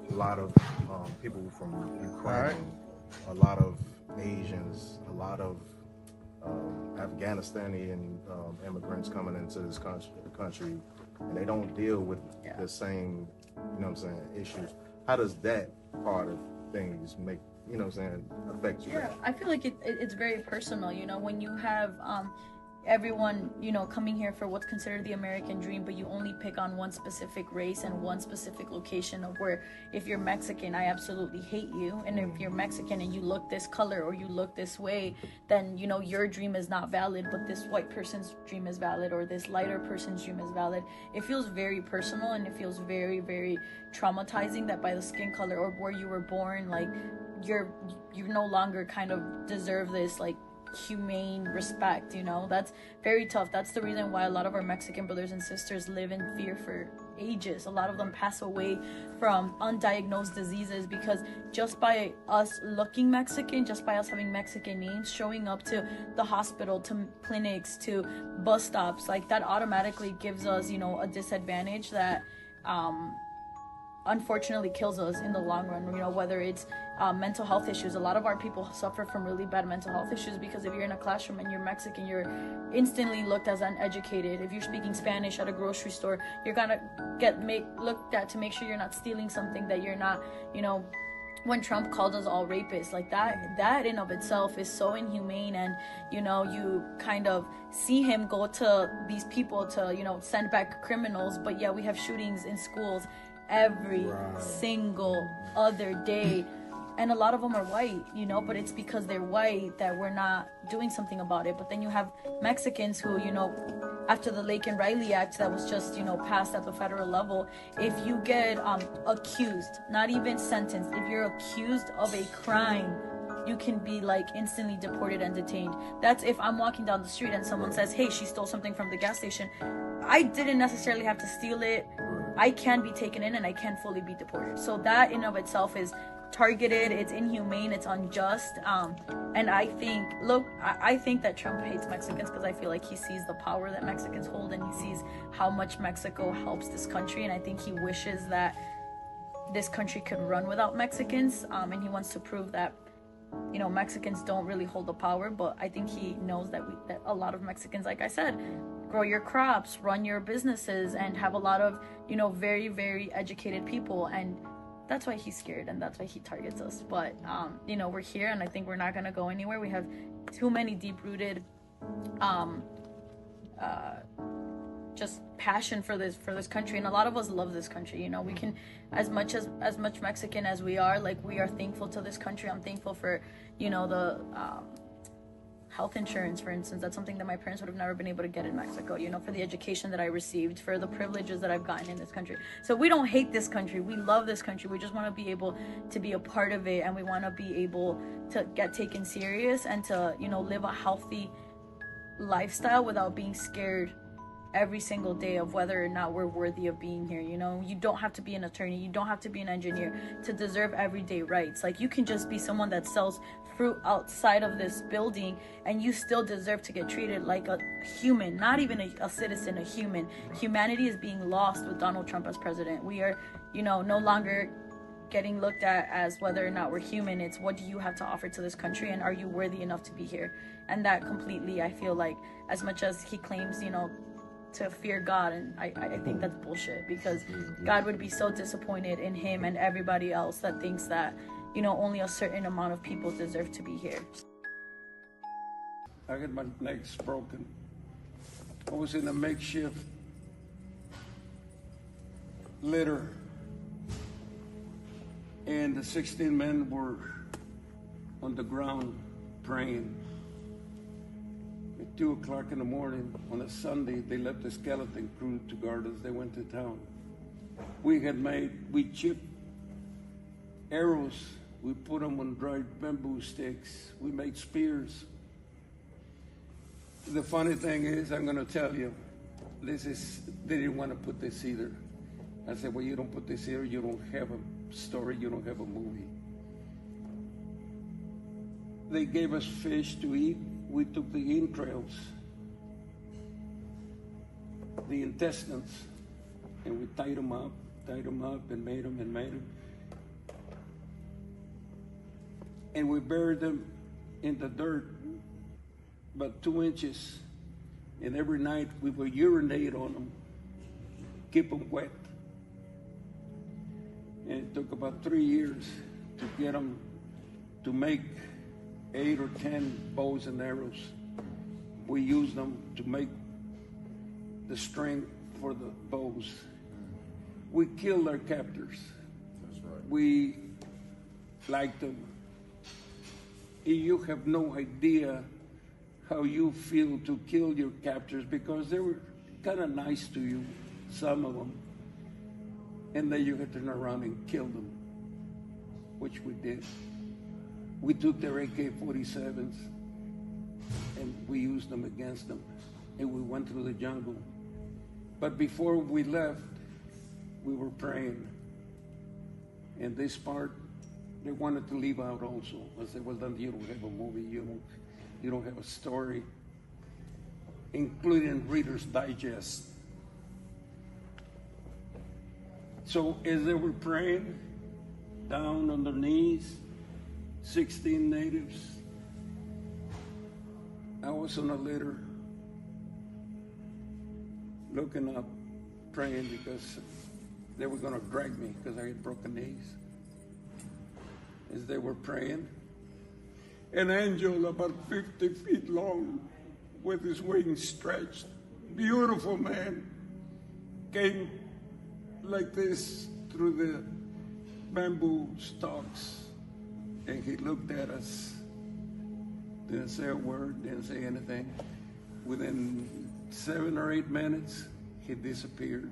A lot of people from Ukraine, a lot of Asians, a lot of Afghanistani immigrants coming into this country, and they don't deal with the same, you know what I'm saying, issues. How does that part of things make, you know what I'm saying, affect you? Yeah, I feel like it's very personal, you know, when you have everyone, you know, coming here for what's considered the American dream, but you only pick on one specific race and one specific location of where, if you're Mexican, I absolutely hate you. And if you're Mexican and you look this color or you look this way, then, you know, your dream is not valid, but this white person's dream is valid, or this lighter person's dream is valid. It feels very personal, and it feels very, very traumatizing that by the skin color or where you were born, like you no longer kind of deserve this, like, humane respect, you know. That's very tough. That's the reason why a lot of our Mexican brothers and sisters live in fear for ages. A lot of them pass away from undiagnosed diseases because just by us looking Mexican, just by us having Mexican names, showing up to the hospital, to clinics, to bus stops, like that automatically gives us, you know, a disadvantage that unfortunately kills us in the long run. You know, whether it's mental health issues. A lot of our people suffer from really bad mental health issues because if you're in a classroom and you're Mexican, you're instantly looked as uneducated. If you're speaking Spanish at a grocery store, you're gonna get looked at to make sure you're not stealing something, that you're not, you know, when Trump called us all rapists, like that in of itself is so inhumane. And, you know, you kind of see him go to these people to, you know, send back criminals, but yeah, we have shootings in schools every single other day. And a lot of them are white, you know, but it's because they're white that we're not doing something about it. But then you have Mexicans who, you know, after the Lake and Riley Act that was just, you know, passed at the federal level, if you get accused, not even sentenced, if you're accused of a crime, you can be like instantly deported and detained. That's if I'm walking down the street and someone says, hey, she stole something from the gas station. I didn't necessarily have to steal it. I can be taken in and I can fully be deported. So that in of itself is targeted, it's inhumane, it's unjust. And I think, I think that Trump hates Mexicans because I feel like he sees the power that Mexicans hold and he sees how much Mexico helps this country. And I think he wishes that this country could run without Mexicans. And he wants to prove that, you know, Mexicans don't really hold the power. But I think he knows that that a lot of Mexicans, like I said, grow your crops, run your businesses, and have a lot of, you know, very, very educated people. And that's why he's scared and that's why he targets us. But, you know, we're here and I think we're not going to go anywhere. We have too many deep-rooted just passion for this country, and a lot of us love this country. You know, we can, as much Mexican as we are, like, we are thankful to this country. I'm thankful for, you know, the health insurance, for instance. That's something that my parents would have never been able to get in Mexico, you know, for the education that I received, for the privileges that I've gotten in this country. So we don't hate this country. We love this country. We just want to be able to be a part of it, and we want to be able to get taken serious and to, you know, live a healthy lifestyle without being scared every single day of whether or not we're worthy of being here. You know, you don't have to be an attorney, you don't have to be an engineer to deserve everyday rights. Like, you can just be someone that sells fruit outside of this building and you still deserve to get treated like a human, not even a citizen, a human. Humanity is being lost with Donald Trump as president. We are, you know, no longer getting looked at as whether or not we're human. It's what do you have to offer to this country, and are you worthy enough to be here? And that completely, I feel like, as much as he claims, you know, to fear God, and I think that's bullshit, because God would be so disappointed in him and everybody else that thinks that, you know, only a certain amount of people deserve to be here. I had my legs broken. I was in a makeshift litter, and the 16 men were on the ground praying. At 2 o'clock in the morning on a Sunday, they left the skeleton crew to guard us. They went to town. We chipped arrows. We put them on dried bamboo sticks. We made spears. The funny thing is, I'm going to tell you, they didn't want to put this either. I said, well, you don't put this here, you don't have a story, you don't have a movie. They gave us fish to eat. We took the entrails, the intestines, and we tied them up and made them. And we buried them in the dirt, about 2 inches. And every night we would urinate on them, keep them wet. And it took about 3 years to get them to make 8 or 10 bows and arrows. We used them to make the string for the bows. We killed our captors. That's right. We liked them. You have no idea how you feel to kill your captors, because they were kind of nice to you, some of them. And then you had to turn around and kill them, which we did. We took their AK-47s and we used them against them, and we went through the jungle. But before we left, we were praying. And this part, they wanted to leave out also. I said, well, then you don't have a movie, you don't have a story, including Reader's Digest. So as they were praying, down on their knees, 16 natives, I was on a litter, looking up, praying, because they were going to drag me because I had broken knees. As they were praying, an angel about 50 feet long with his wings stretched, beautiful man, came like this through the bamboo stalks, and he looked at us, didn't say a word, didn't say anything. Within 7 or 8 minutes, he disappeared.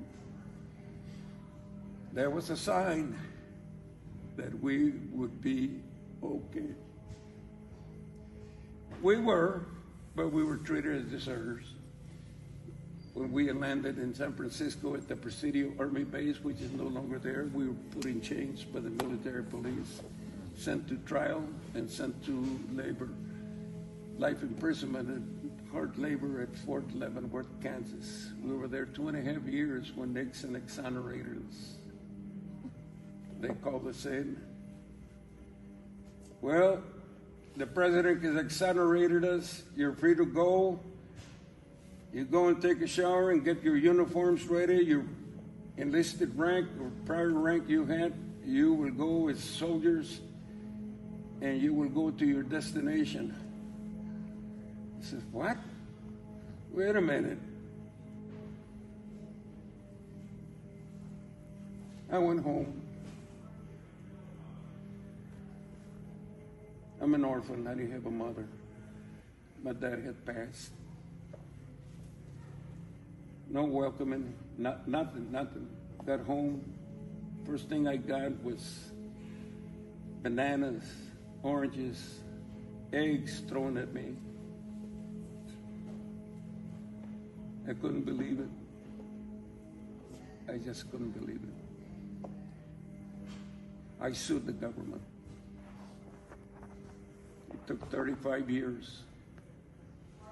There was a sign that we would be okay. We were, but we were treated as deserters. when we landed in San Francisco at the Presidio Army Base, which is no longer there, we were put in chains by the military police, sent to trial, and sent to labor, life imprisonment and hard labor at Fort Leavenworth, Kansas. We were there 2.5 years when Nixon exonerated us. They called us in. Well, the president has exonerated us. You're free to go. You go and take a shower and get your uniforms ready. Your enlisted rank or prior rank you had, you will go as soldiers and you will go to your destination. I said, what? Wait a minute. I went home. I'm an orphan. I didn't have a mother. My dad had passed. No welcoming, nothing. Got home. First thing I got was bananas, oranges, eggs thrown at me. I couldn't believe it. I just couldn't believe it. I sued the government. It took 35 years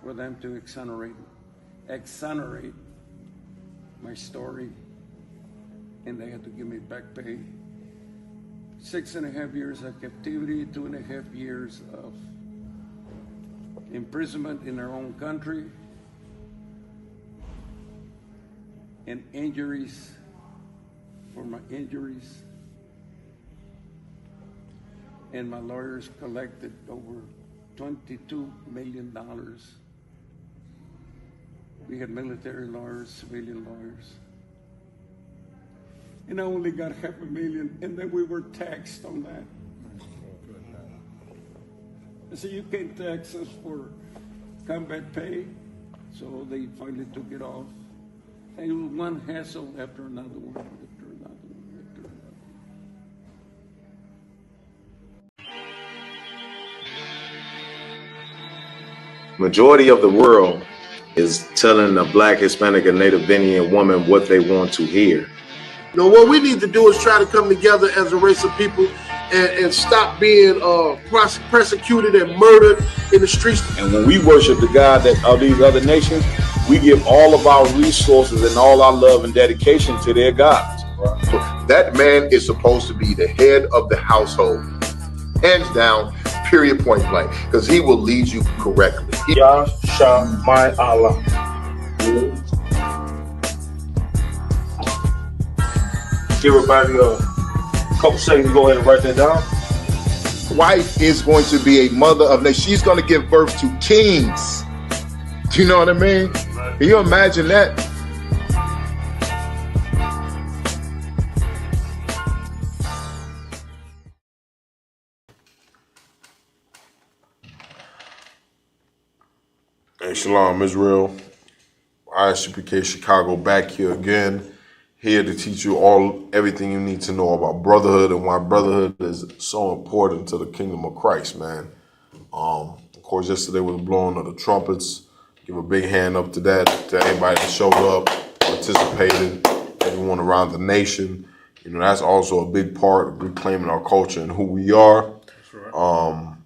for them to exonerate my story, and they had to give me back pay. 6.5 years of captivity, 2.5 years of imprisonment in our own country, and injuries for my injuries. And my lawyers collected over $22 million. We had military lawyers, civilian lawyers. And I only got $500,000, and then we were taxed on that. I said, you can't tax us for combat pay. So they finally took it off. And it was one hassle after another one, after another one, after another. Majority of the world is telling a Black, Hispanic, and Native Indian woman what they want to hear. You know, what we need to do is try to come together as a race of people and stop being persecuted and murdered in the streets. And when we worship the God of these other nations, we give all of our resources and all our love and dedication to their gods. That man is supposed to be the head of the household, hands down, period, point blank, because he will lead you correctly. Yahshua my Allah. Give everybody a couple seconds to go ahead and write that down. Wife is going to be a mother of nations. She's going to give birth to kings. Do you know what I mean? Can you imagine that? Hey, Shalom, Israel. Isupk Chicago back here again, here to teach you everything you need to know about Brotherhood and why Brotherhood is so important to the kingdom of Christ, man. Of course, yesterday was blowing of the trumpets. Give a big hand up to that, to everybody that showed up, participated, everyone around the nation. You know, that's also a big part of reclaiming our culture and who we are. That's right.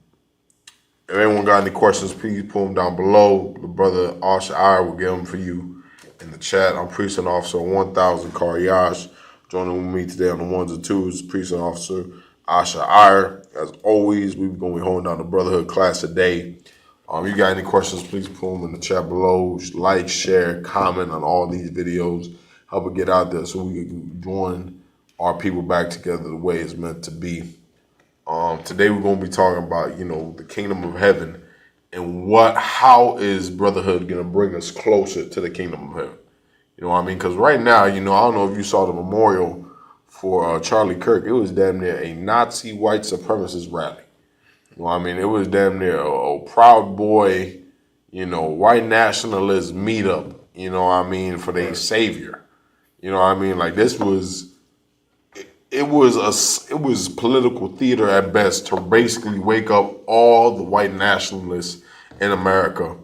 If anyone got any questions, please put them down below. The brother Asha I will get them for you in the chat. I'm Precinct Officer 1000 Karyash. Joining with me today on the ones and twos, Precinct Officer Asha Iyer. As always, we're going to be holding down the Brotherhood class today. You got any questions, please put them in the chat below. Like, share, comment on all these videos. Help it get out there so we can join our people back together the way it's meant to be. Today we're going to be talking about, the kingdom of heaven and how is Brotherhood going to bring us closer to the kingdom of heaven? You know what I mean? Because right now, I don't know if you saw the memorial for Charlie Kirk. It was damn near a Nazi white supremacist rally. You know what I mean? It was damn near a Proud Boy, white nationalist meetup, for their savior. You know what I mean? Like this was... It was political theater at best to basically wake up all the white nationalists in America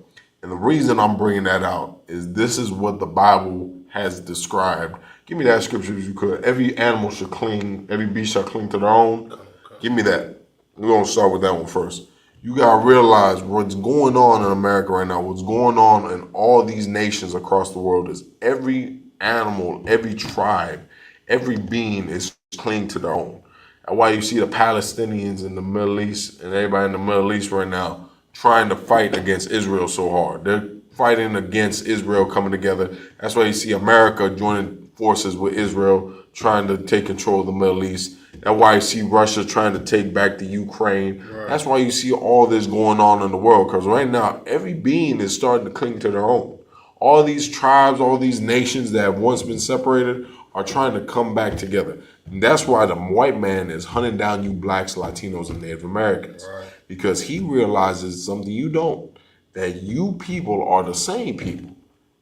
And the reason I'm bringing that out is this is what the Bible has described. Give me that scripture if you could. Every animal should cling, every beast shall cling to their own. Give me that. We're going to start with that one first. You got to realize what's going on in America right now, what's going on in all these nations across the world is every animal, every tribe, every being is clinging to their own. That's why you see the Palestinians in the Middle East and everybody in the Middle East right now trying to fight against Israel so hard. They're fighting against Israel coming together. That's why you see America joining forces with Israel, trying to take control of the Middle East. That's why you see Russia trying to take back the Ukraine. Right. That's why you see all this going on in the world, because right now, every being is starting to cling to their own. All these tribes, all these nations that have once been separated are trying to come back together. And that's why the white man is hunting down you blacks, Latinos, and Native Americans. Right. Because he realizes something you don't, that you people are the same people.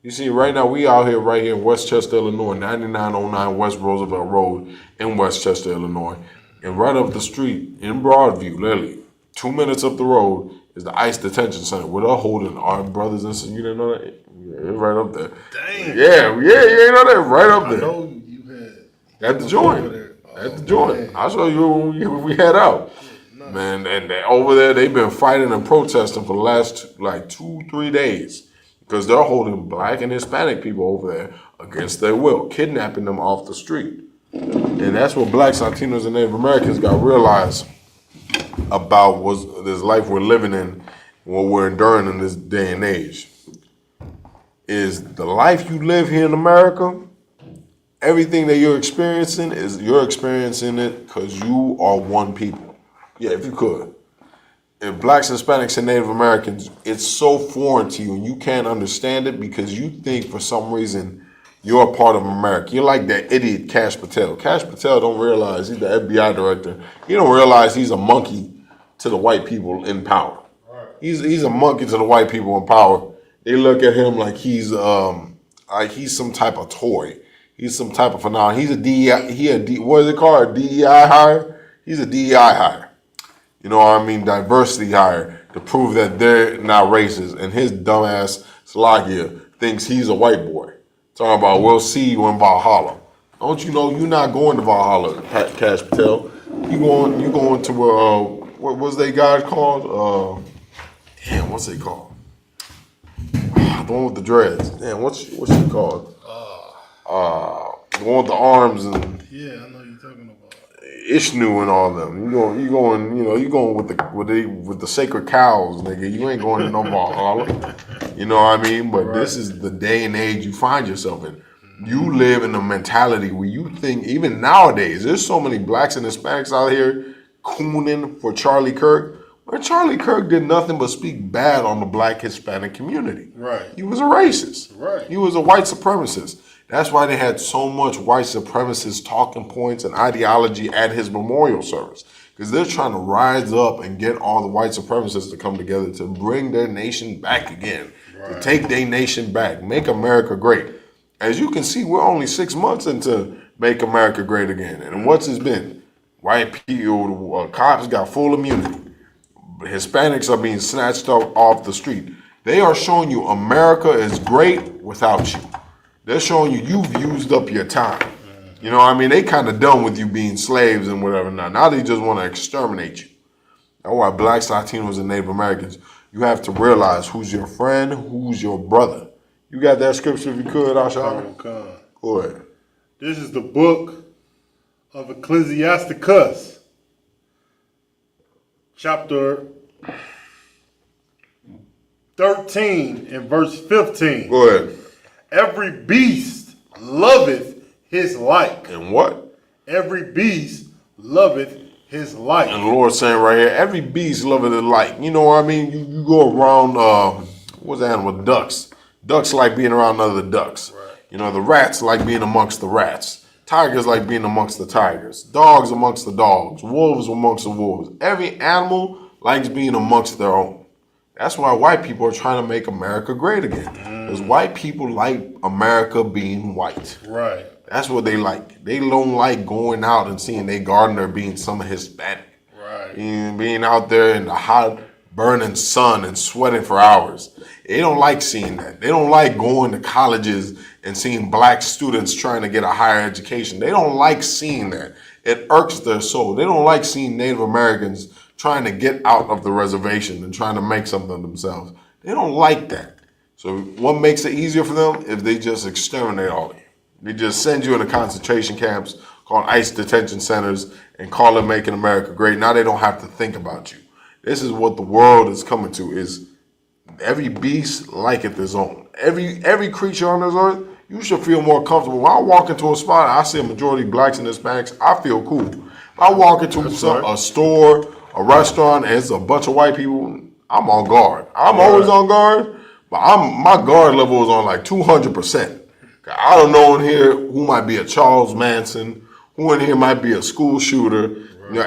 You see, right now, we out here right here in Westchester, Illinois, 9909 West Roosevelt Road in Westchester, Illinois. And right up the street in Broadview, literally, 2 minutes up the road, is the ICE detention center where they're holding our brothers and sisters. You didn't know that? Yeah, it's right up there. Dang. Yeah, you ain't know that? Right up there. I know you had. At the joint. At the joint. I'll show you when we head out. Man, and over there, they've been fighting and protesting for the last, 2-3 days. Because they're holding black and Hispanic people over there against their will, kidnapping them off the street. And that's what blacks, Latinos, and Native Americans got to realize about this life we're living in, what we're enduring in this day and age. Is the life you live here in America, everything that you're experiencing it because you are one people. Yeah, if you could. If blacks, Hispanics, and Native Americans, it's so foreign to you and you can't understand it because you think for some reason you're a part of America. You're like that idiot Cash Patel. Cash Patel don't realize he's the FBI director. He don't realize he's a monkey to the white people in power. He's a monkey to the white people in power. They look at him like he's some type of toy. He's some type of phenomenon. He's a DEI. What is it called? A DEI hire? He's a DEI hire. You know what I mean? Diversity hire to prove that they're not racist. And his dumbass Slagia thinks he's a white boy. Talking about, we'll see you in Valhalla. Don't you know you're not going to Valhalla, Cash Patel? You going to what was they guys called? What's they called? The one with the dreads. Damn, what's she called? The one with the arms and yeah, I know you're talking about. Ishnu and all them. You going with the sacred cows, nigga. You ain't going to no Valhalla. You know what I mean? But This is the day and age you find yourself in. You live in a mentality where you think, even nowadays, there's so many blacks and Hispanics out here cooning for Charlie Kirk. Where Charlie Kirk did nothing but speak bad on the black Hispanic community. Right. He was a racist. Right. He was a white supremacist. That's why they had so much white supremacist talking points and ideology at his memorial service. Because they're trying to rise up and get all the white supremacists to come together to bring their nation back again. Right. To take their nation back. Make America great. As you can see, we're only 6 months into Make America Great Again. And what's it been? White people, cops got full immunity. Hispanics are being snatched off the street. They are showing you America is great without you. They're showing you've used up your time. You know what I mean? They kind of done with you being slaves and whatever. Now they just want to exterminate you. That's why blacks, Latinos, and Native Americans, you have to realize who's your friend, who's your brother. You got that scripture if you could, Ashar? Go ahead. This is the book of Ecclesiasticus, chapter 13 and verse 15. Go ahead. Every beast loveth his like. And what? Every beast loveth his like. And the Lord's saying right here, every beast loveth his like. You know what I mean? You go around, what's the animal? Ducks. Ducks like being around other ducks. Right. You know, the rats like being amongst the rats. Tigers like being amongst the tigers. Dogs amongst the dogs. Wolves amongst the wolves. Every animal likes being amongst their own. That's why white people are trying to make America great again. Because white people like America being white. Right. That's what they like. They don't like going out and seeing their gardener being some Hispanic. Right. And being out there in the hot burning sun and sweating for hours. They don't like seeing that. They don't like going to colleges and seeing black students trying to get a higher education. They don't like seeing that. It irks their soul. They don't like seeing Native Americans trying to get out of the reservation and trying to make something of themselves. They don't like that. So what makes it easier for them is they just exterminate all of you. They just send you into concentration camps called ICE detention centers and call it Making America Great. Now they don't have to think about you. This is what the world is coming to, is every beast liketh his own. Every creature on this earth, you should feel more comfortable. When I walk into a spot and I see a majority of blacks and Hispanics, I feel cool. If I walk into a store, a restaurant, and it's a bunch of white people, I'm on guard. I'm always on guard, but my guard level is on like 200%. I don't know in here who might be a Charles Manson, who in here might be a school shooter. You know,